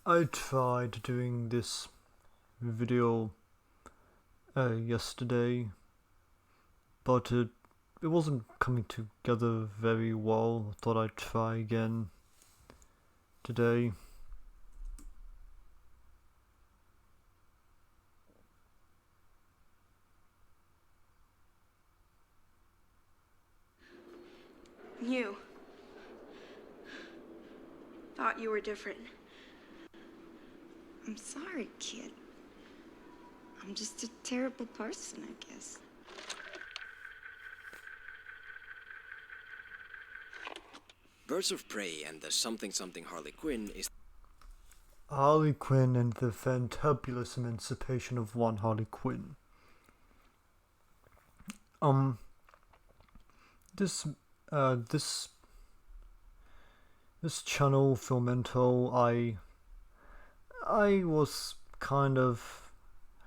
I tried doing this video yesterday, but it wasn't coming together very well. I thought I'd try again today. You thought you were different. I'm sorry, kid. I'm just a terrible person, I guess. Birds of Prey and the Something Something Harley Quinn is Harley Quinn and the Fantabulous Emancipation of One Harley Quinn. This channel, Filmento, I was kind of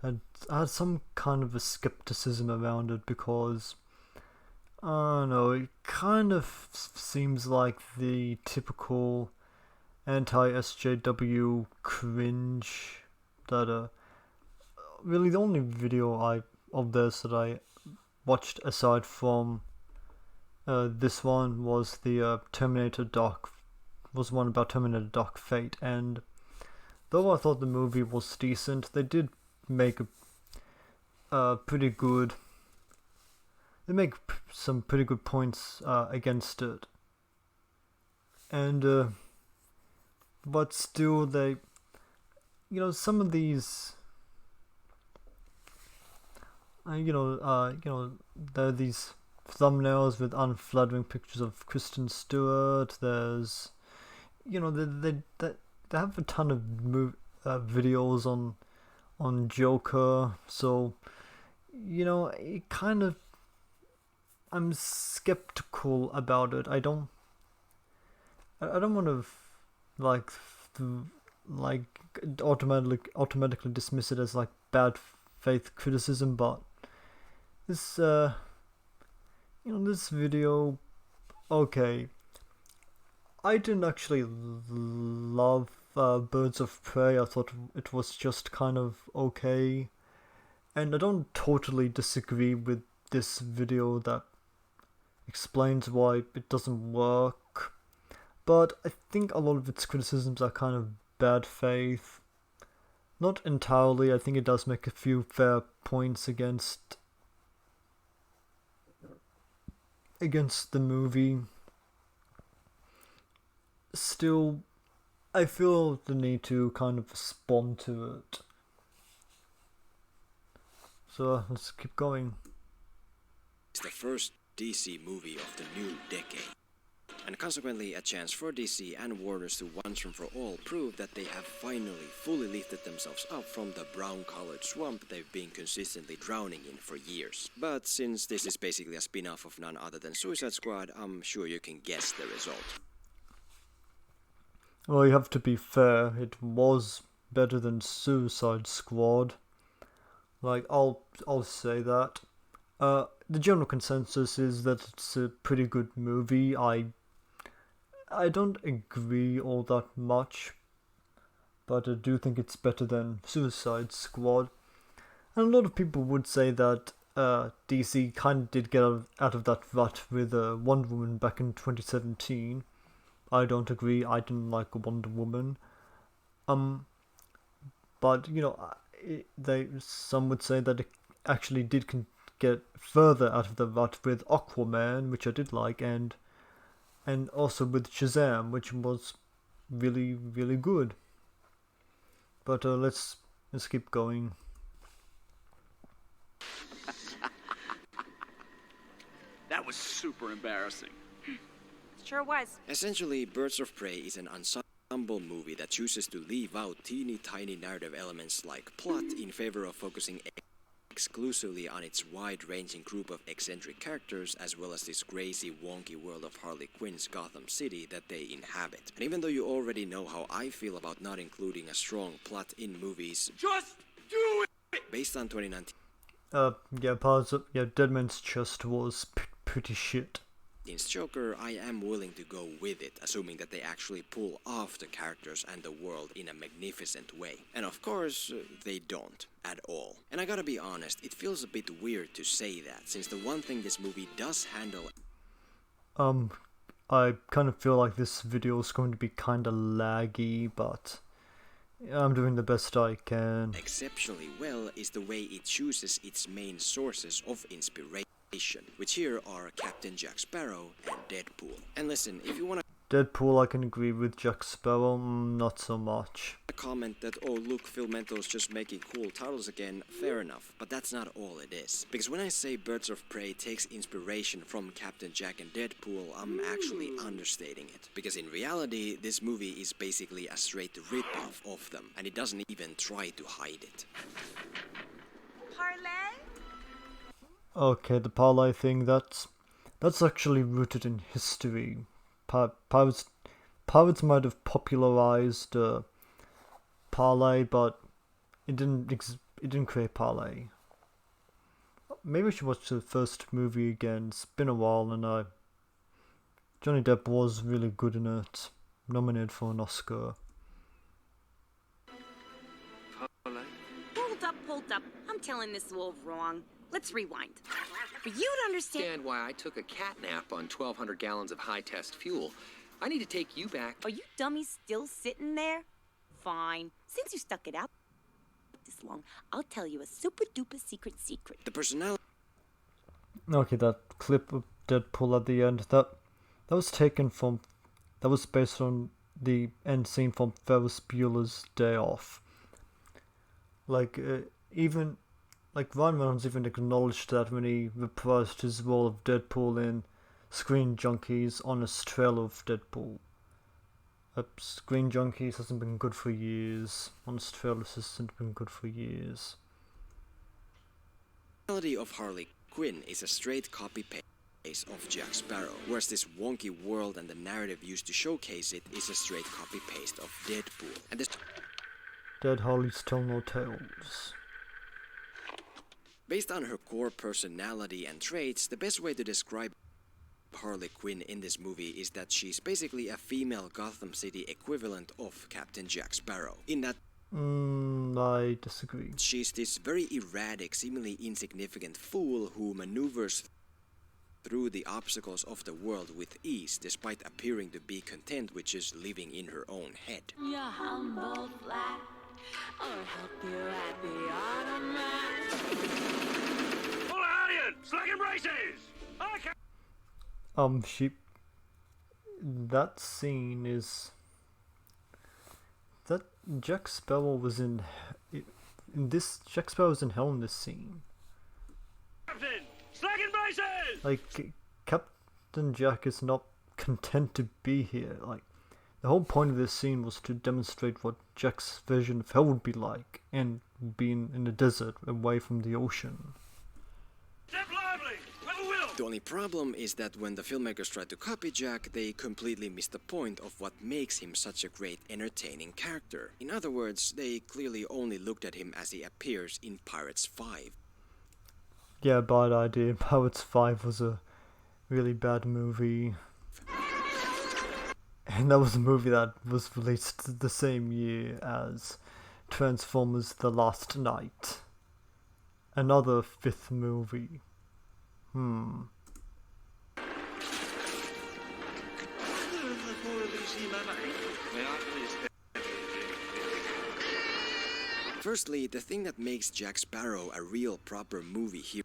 I had some kind of a skepticism around it because I don't know, it kind of seems like the typical anti-SJW cringe that really the only video of this that I watched aside from this one was the was one about Terminator Dark Fate, and though I thought the movie was decent, they did make a pretty good. They make some pretty good points against it, and but still some of these, there are these thumbnails with unflattering pictures of Kristen Stewart. There's, they have a ton of videos on Joker, so it kind of, I'm skeptical about it. I don't want to like automatically dismiss it as like bad faith criticism, but this this video, okay, I didn't actually love Birds of Prey. I thought it was just kind of okay, and I don't totally disagree with this video that explains why it doesn't work, but I think a lot of its criticisms are kind of bad faith. Not entirely. I think it does make a few fair points against the movie. Still, I feel the need to kind of respond to it. So let's keep going. the first DC movie of the new decade, and consequently a chance for DC and Warners to once and for all prove that they have finally fully lifted themselves up from the brown-colored swamp they've been consistently drowning in for years. But since this is basically a spin-off of none other than Suicide Squad, I'm sure you can guess the result. Well, you have to be fair, it was better than Suicide Squad. Like, I'll say that. The general consensus is that it's a pretty good movie. I don't agree all that much, but I do think it's better than Suicide Squad. And a lot of people would say that DC kind of did get out of that rut with Wonder Woman back in 2017. I don't agree. I didn't like Wonder Woman. But some would say that it actually did get further out of the rut with Aquaman, which I did like, and also with Shazam, which was really, really good. But let's keep going. That was super embarrassing. Sure was. Essentially, Birds of Prey is an ensemble movie that chooses to leave out teeny tiny narrative elements like plot in favor of focusing exclusively on its wide-ranging group of eccentric characters, as well as this crazy, wonky world of Harley Quinn's Gotham City that they inhabit. And even though you already know how I feel about not including a strong plot in movies, Just do it! based on 2019, Dead Man's Chest was pretty shit. Joker, I am willing to go with it, assuming that they actually pull off the characters and the world in a magnificent way. And of course, they don't. At all. And I gotta be honest, it feels a bit weird to say that, since the one thing this movie does handle... I kind of feel like this video is going to be kind of laggy, but I'm doing the best I can. ...exceptionally well is the way it chooses its main sources of inspiration, which here are Captain Jack Sparrow and Deadpool. And listen, if you wanna... Deadpool, I can agree with. Jack Sparrow, not so much. Comment that, oh look, Filmento's just making cool titles again, fair enough, but that's not all it is. Because when I say Birds of Prey takes inspiration from Captain Jack and Deadpool, I'm actually understating it. Because in reality, this movie is basically a straight rip-off of them, and it doesn't even try to hide it. Parlay? Okay, the parlay thing, that's actually rooted in history. Pirates might have popularized parlay, but it didn't create parlay. Maybe I should watch the first movie again. It's been a while, and Johnny Depp was really good in it. Nominated for an Oscar. Hold up. I'm telling this all wrong. Let's rewind. For you to understand Why I took a cat nap on 1,200 gallons of high-test fuel, I need to take you back. Are you dummies still sitting there? Fine. Since you stuck it out this long, I'll tell you a super-duper secret. The personality... Okay, that clip of Deadpool at the end, that was taken from... That was based on the end scene from Ferris Bueller's Day Off. Even... Like, Ryan Reynolds even acknowledged that when he reprised his role of Deadpool in Screen Junkies on his trailer of Deadpool. Screen Junkies hasn't been good for years. On his trailers hasn't been good for years. The personality of Harley Quinn is a straight copy-paste of Jack Sparrow, whereas this wonky world and the narrative used to showcase it is a straight copy-paste of Deadpool. And this... Dead Harleys tell no tales. Based on her core personality and traits, the best way to describe Harley Quinn in this movie is that she's basically a female Gotham City equivalent of Captain Jack Sparrow. In that I disagree. She's this very erratic, seemingly insignificant fool who maneuvers through the obstacles of the world with ease, despite appearing to be content with just living in her own head. Your humble flat, or help you at the automat. Full Alien! Slugging braces! Okay! That scene is... That Jack Sparrow was in this... Jack Sparrow was in hell in this scene. Captain! Slugging braces! Like, Captain Jack is not content to be here. Like, the whole point of this scene was to demonstrate what Jack's vision of hell would be like, and being in the desert, away from the ocean. Step lively! With a will! The only problem is that when the filmmakers tried to copy Jack, they completely missed the point of what makes him such a great, entertaining character. In other words, they clearly only looked at him as he appears in Pirates 5. Yeah, bad idea. Pirates 5 was a really bad movie. And that was a movie that was released the same year as Transformers The Last Night. Another fifth movie. Firstly, the thing that makes Jack Sparrow a real proper movie hero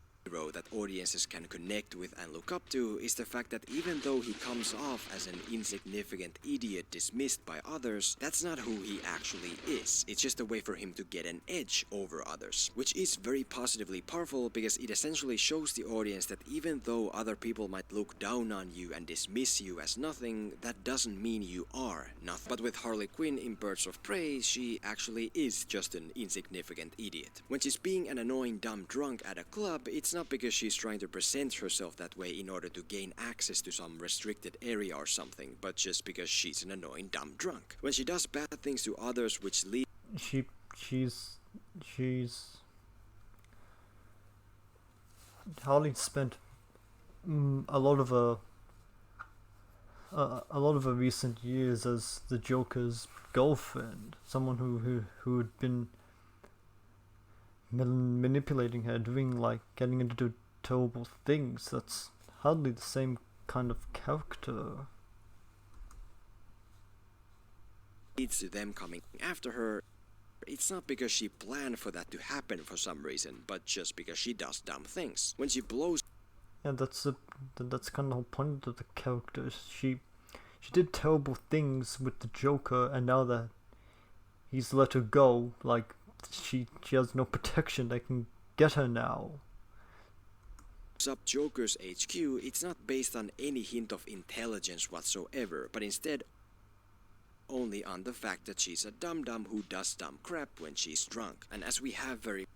that audiences can connect with and look up to is the fact that even though he comes off as an insignificant idiot dismissed by others, that's not who he actually is. It's just a way for him to get an edge over others, which is very positively powerful because it essentially shows the audience that even though other people might look down on you and dismiss you as nothing, that doesn't mean you are nothing. But with Harley Quinn in Birds of Prey, she actually is just an insignificant idiot. When she's being an annoying dumb drunk at a club, it's not because she's trying to present herself that way in order to gain access to some restricted area or something, but just because she's an annoying dumb drunk. When she does bad things to others which lead... She's... Harley spent a lot of her a lot of her recent years as the Joker's girlfriend, someone who had been manipulating her, doing like getting her to do terrible things. That's hardly the same kind of character. Leads to them coming after her. It's not because she planned for that to happen for some reason, but just because she does dumb things. When she blows, Yeah, that's kind of the whole point of the character. She did terrible things with the Joker, and now that he's let her go, like she has no protection. They can get her now. up Joker's HQ, it's not based on any hint of intelligence whatsoever, but instead only on the fact that she's a dum-dum who does dumb crap when she's drunk. And as we have very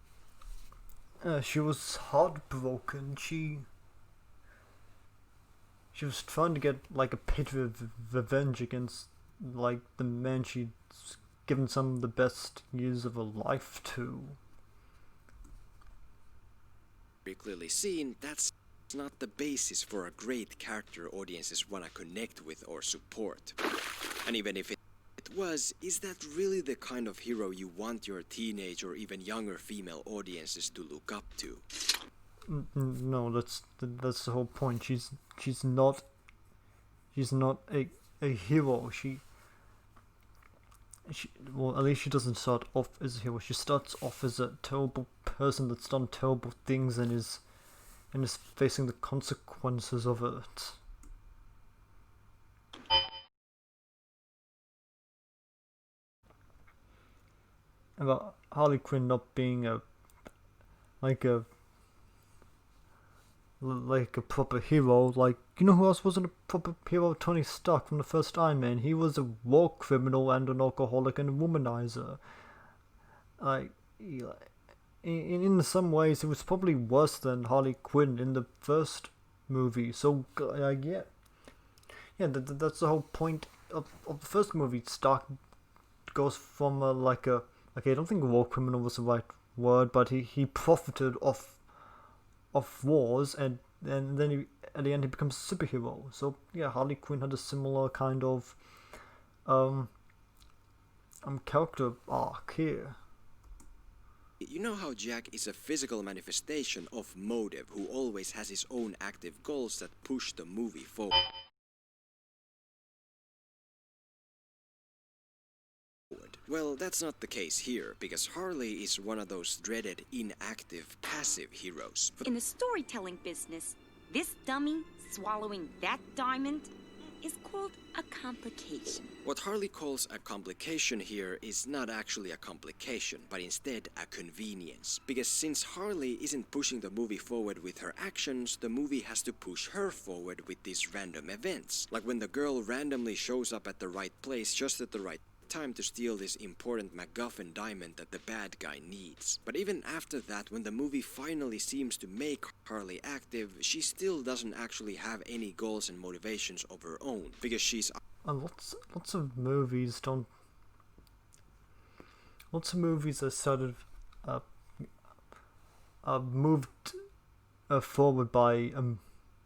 She was heartbroken. She was trying to get like a pit of revenge against like the man she'd given some of the best years of her life to. clearly seen, that's not the basis for a great character audiences want to connect with or support. And even if it was, is that really the kind of hero you want your teenage or even younger female audiences to look up to? No, that's the whole point. She's not a hero. She well, at least she doesn't start off as a hero. She starts off as a terrible person that's done terrible things and is facing the consequences of it. About Harley Quinn not being a proper hero. Like, you know who else wasn't a proper hero? Tony Stark from the first Iron Man. He was a war criminal and an alcoholic and a womanizer. Like, in some ways, it was probably worse than Harley Quinn in the first movie. So, yeah, that's the whole point of the first movie. Stark goes from okay, I don't think war criminal was the right word, but he profited off wars, and then at the end he becomes a superhero. So yeah, Harley Quinn had a similar kind of character arc here. You know how Jack is a physical manifestation of motive who always has his own active goals that push the movie forward. Well, that's not the case here, because Harley is one of those dreaded inactive, passive heroes. In the storytelling business, this dummy swallowing that diamond is called a complication. What Harley calls a complication here is not actually a complication, but instead a convenience. Because since Harley isn't pushing the movie forward with her actions, the movie has to push her forward with these random events. Like when the girl randomly shows up at the right place just at the right time to steal this important MacGuffin diamond that the bad guy needs. But even after that, when the movie finally seems to make Harley active, she still doesn't actually have any goals and motivations of her own, because she's lots of movies don't. Lots of movies are sort of moved forward by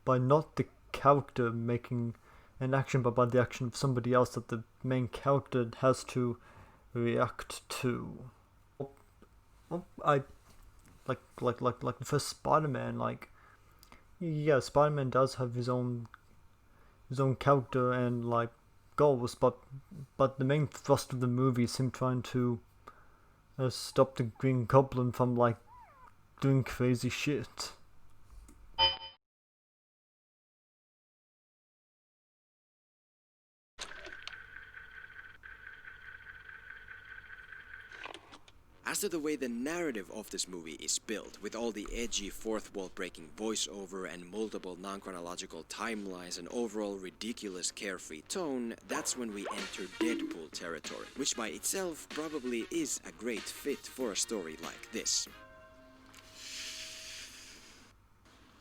not the character making an action, but by the action of somebody else that the main character has to react to. I like the first Spider-Man. Like, yeah, Spider-Man does have his own character and like goals, but the main thrust of the movie is him trying to stop the Green Goblin from like doing crazy shit. As to the way the narrative of this movie is built, with all the edgy fourth wall breaking voiceover and multiple non-chronological timelines and overall ridiculous carefree tone, that's when we enter Deadpool territory, which by itself probably is a great fit for a story like this.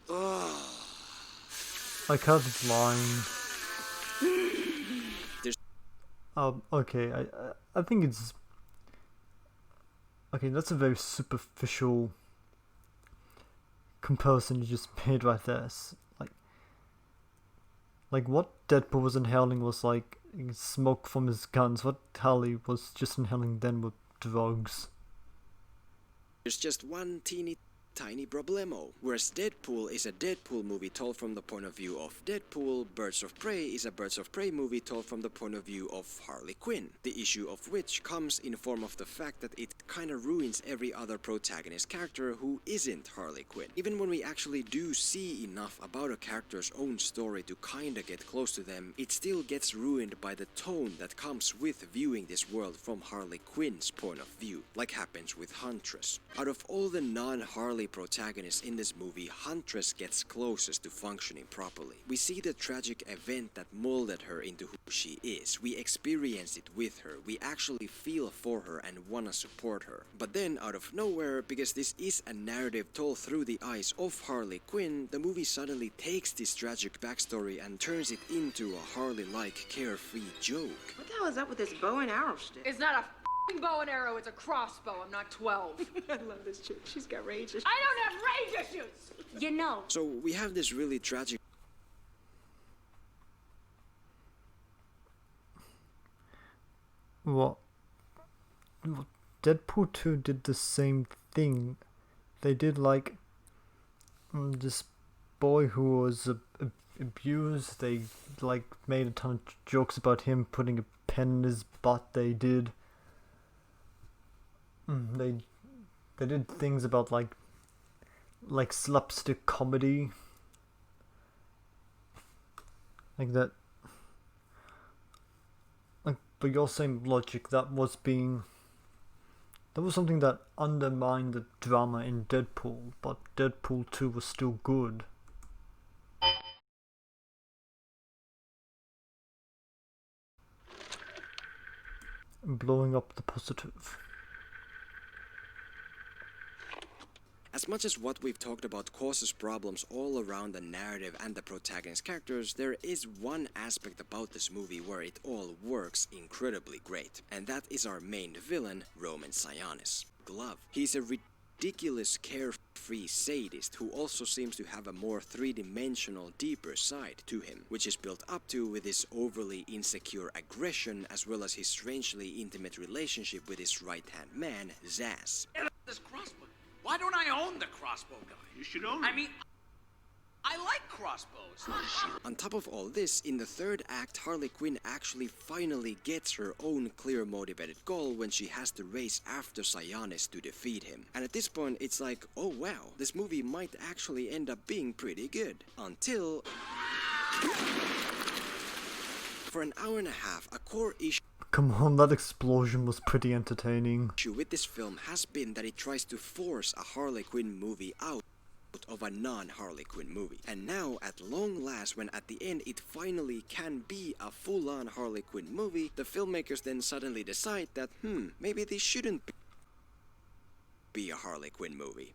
I cut his line. Okay, I think it's... Okay, that's a very superficial comparison you just made right there. Like, what Deadpool was inhaling was like smoke from his guns. What Harley was just inhaling then were drugs. There's just one teeny tiny problemo. Whereas Deadpool is a Deadpool movie told from the point of view of Deadpool, Birds of Prey is a Birds of Prey movie told from the point of view of Harley Quinn. The issue of which comes in form of the fact that it kinda ruins every other protagonist character who isn't Harley Quinn. Even when we actually do see enough about a character's own story to kinda get close to them, it still gets ruined by the tone that comes with viewing this world from Harley Quinn's point of view, like happens with Huntress. Out of all the non-Harley protagonists in this movie, Huntress gets closest to functioning properly. We see the tragic event that molded her into who she is. We experience it with her. We actually feel for her and wanna support her. But then, out of nowhere, because this is a narrative told through the eyes of Harley Quinn, the movie suddenly takes this tragic backstory and turns it into a Harley-like carefree joke. What the hell is up with this bow and arrow stick? It's not a f***ing bow and arrow, it's a crossbow. I'm not 12. I love this chick. She's got rage issues. I don't have rage issues! You know, So we have this really tragic What? Deadpool 2 did the same thing. They did like this boy who was abused. They like made a ton of jokes about him putting a pen in his butt. They did. They did things about like slapstick comedy, like that. Like, by your same logic, that was something that undermined the drama in Deadpool, but Deadpool 2 was still good. Blowing up the positive. As much as what we've talked about causes problems all around the narrative and the protagonist characters, there is one aspect about this movie where it all works incredibly great, and that is our main villain, Roman Sionis. Glove. He's a ridiculous carefree sadist who also seems to have a more three-dimensional, deeper side to him, which is built up to with his overly insecure aggression as well as his strangely intimate relationship with his right-hand man, Zaz. This crossbow. Why don't I own the crossbow guy? You should own I mean, I like crossbows. On top of all this, in the third act, Harley Quinn actually finally gets her own clear motivated goal when she has to race after Sionis to defeat him. And at this point, it's like, oh wow, this movie might actually end up being pretty good. Until... For an hour and a half, a core issue Come on, that explosion was pretty entertaining. with this film has been that it tries to force a Harley Quinn movie out of a non-Harley Quinn movie. And now, at long last, when at the end it finally can be a full-on Harley Quinn movie, the filmmakers then suddenly decide that, maybe this shouldn't be a Harley Quinn movie.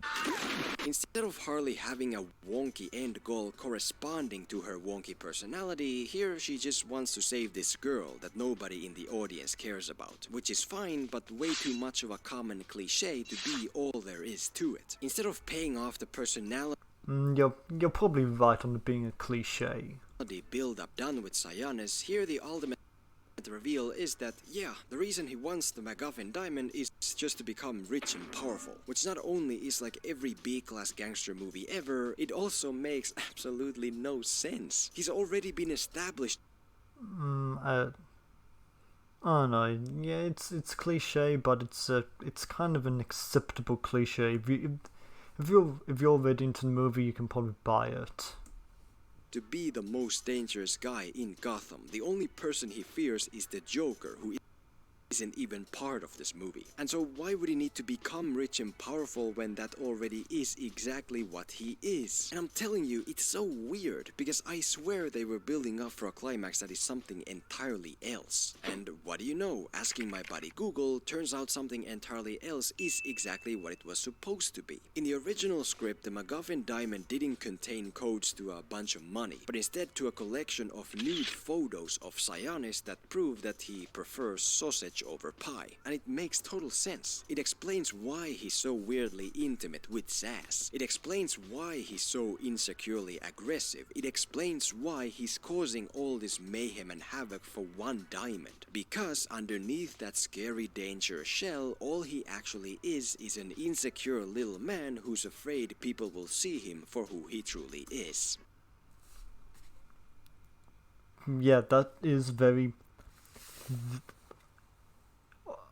Instead of Harley having a wonky end goal corresponding to her wonky personality, here she just wants to save this girl that nobody in the audience cares about, which is fine, but way too much of a common cliche to be all there is to it. Instead of paying off the personality You're probably right on it being a cliche. build-up done with Sionis, here the ultimate reveal is that, yeah, the reason he wants the MacGuffin diamond is just to become rich and powerful, which not only is like every B-class gangster movie ever, it also makes absolutely no sense. He's already been established. I don't know. Yeah, it's cliche, but it's kind of an acceptable cliche. If you're already into the movie, you can probably buy it. To be the most dangerous guy in Gotham. The only person he fears is the Joker, who isn't even part of this movie. And so why would he need to become rich and powerful when that already is exactly what he is? And I'm telling you, it's so weird, because I swear they were building up for a climax that is something entirely else. And what do you know? Asking my buddy Google, turns out something entirely else is exactly what it was supposed to be. In the original script, the MacGuffin diamond didn't contain codes to a bunch of money, but instead to a collection of nude photos of Sionis that prove that he prefers sausage marriage over pie, and it makes total sense. It explains why he's so weirdly intimate with Sass. It explains why he's so insecurely aggressive. It explains why he's causing all this mayhem and havoc for one diamond. Because underneath that scary danger shell, all he actually is an insecure little man who's afraid people will see him for who he truly is. Yeah, that is very...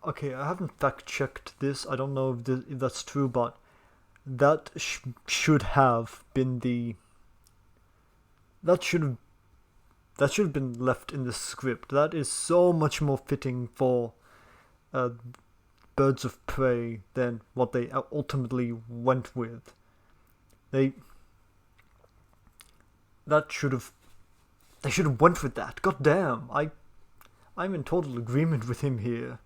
Okay, I haven't fact-checked this. I don't know if that's true, but that should have been the... That should have been left in the script. That is so much more fitting for Birds of Prey than what they ultimately went with. They should have went with that. God damn, I'm in total agreement with him here.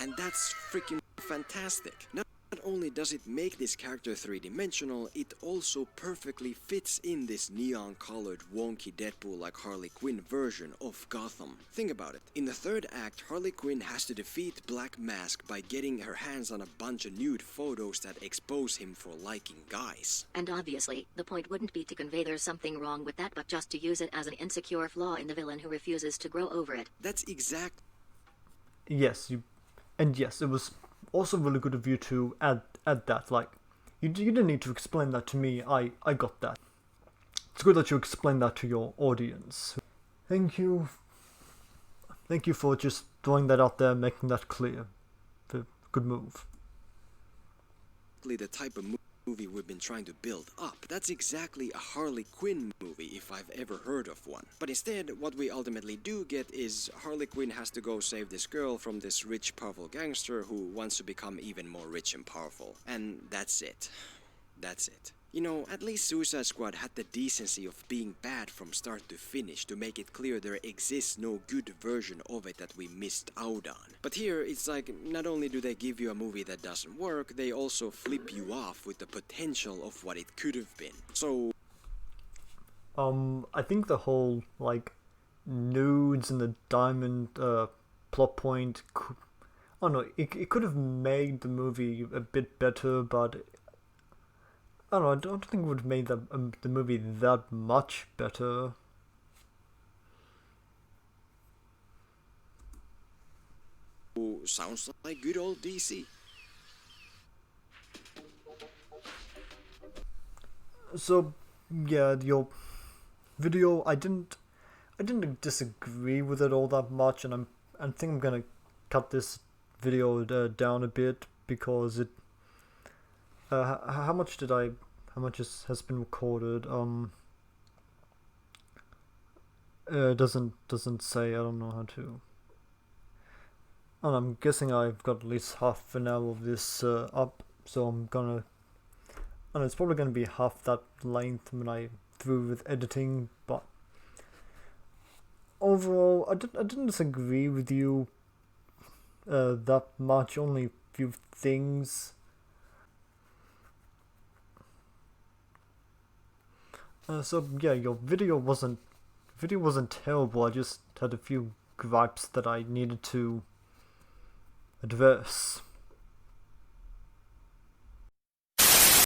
And that's freaking fantastic. Not only does it make this character three-dimensional, it also perfectly fits in this neon-colored, wonky Deadpool-like Harley Quinn version of Gotham. Think about it. In the third act, Harley Quinn has to defeat Black Mask by getting her hands on a bunch of nude photos that expose him for liking guys. And obviously, the point wouldn't be to convey there's something wrong with that, but just to use it as an insecure flaw in the villain who refuses to grow over it. That's exact. Yes, yes, it was also really good of you to add that. Like, you didn't need to explain that to me. I got that. It's good that you explained that to your audience. Thank you for just throwing that out there, making that clear. Good move. The type of movie we've been trying to build up. That's exactly a Harley Quinn movie if I've ever heard of one. But instead, what we ultimately do get is Harley Quinn has to go save this girl from this rich, powerful gangster who wants to become even more rich and powerful. And that's it. That's it. You know, at least Suicide Squad had the decency of being bad from start to finish to make it clear there exists no good version of it that we missed out on. But here, it's like, not only do they give you a movie that doesn't work, they also flip you off with the potential of what it could have been. So... I think the whole, like, nudes and the diamond, plot point... I don't know, it could have made the movie a bit better, but... I don't know, I don't think it would have made the movie that much better. Sounds like good old DC. So, yeah, your video, I didn't disagree with it all that much, and I think I'm gonna cut this video down a bit because it... how much has been recorded? It doesn't say. I don't know how to. And I'm guessing I've got at least half an hour of this up, so I'm gonna. And it's probably gonna be half that length when I through with editing. But overall, I didn't disagree with you that much. Only a few things. So yeah, your video wasn't terrible. I just had a few gripes that I needed to address.